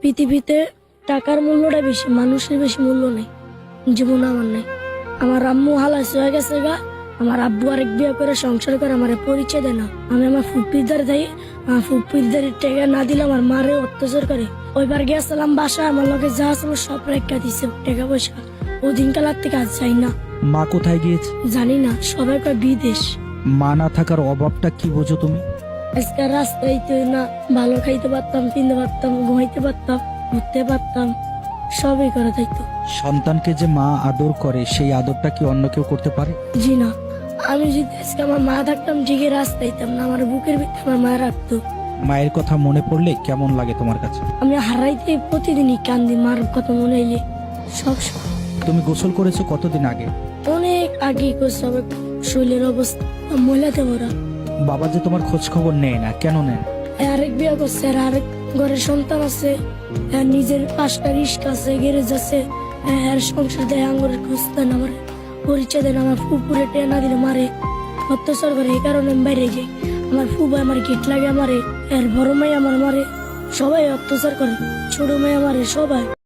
পৃথিবীতে টাকার মূল্যটা বেশি, মানুষের বেশি মূল্য নেই। জীবন আমার নেই। আমার আম্মু হালাস হয়ে গেছে গা, আমার আব্বু আরেক বিয়ে করে সংসার করে আমার পরিচয় দেয় না। আমি আমার ফুপিরদার যাই, আমার ফুপিরদারের টেকা না দিলে আমার মারে অত্যাচার করে। ওইবার গেছিলাম বাসা, আমার লগে যা ছিল সব রেখা দিছে টাকা পয়সা। ওদিন কালার থেকে আজ যাই না। মা কোথায় গিয়েছে? জানি না, সবাই কয় বিদেশ। মা না থাকার অভাবটা কি বোঝো তুমি? আজকে রাস্তায় তো না ভালো খাইতে পারতাম, কিনতে পারতাম, ঘুমাইতে পারতাম, ঘুরতে পারতাম, সবই করা থাকতো। সন্তানকে যে মা আদর করে সেই আদরটা কি অন্য কেউ করতে পারে? জি না, আমি যদি আজকে আমার মা থাকতাম ঠিকই রাস্তায় যেতাম না, আমার বুকের ভিতরে আমার মা রাখতো। মায়ের কথা মনে পড়লে কেমন লাগে তোমার কাছে? আমি হারাইতে প্রতিদিনই কান্দি, মার কথা মনে হইলে সব সময়। তুমি গোসল করেছো কতদিন আগে? অনেক আগে করছে, আমার শরীরের অবস্থা মহিলাতে ভরা। বাবা যে তোমার খোঁজ খবর নেয় না, কেন নেন? আরেক বিয়ে করছে, আর আরেক ঘরের সন্তান আছে, আর নিজের 5টা রিস্কা আছে, গ্যারেজ আছে, আর সংসার দেয়, আঙ্গুরের খোঁজ দেন, আমার পরিচয় দেন, আমার ফুপুরে টেনা দিলে মারে, অত্যাচার করে। এই কারণে আমি বাইরে যাই। আমার ফুবা আমার গেট লাগে, আমারে, আর বড় মেয়ে আমার মারে, সবাই অত্যাচার করে, ছোট মেয়ে আমারে, সবাই।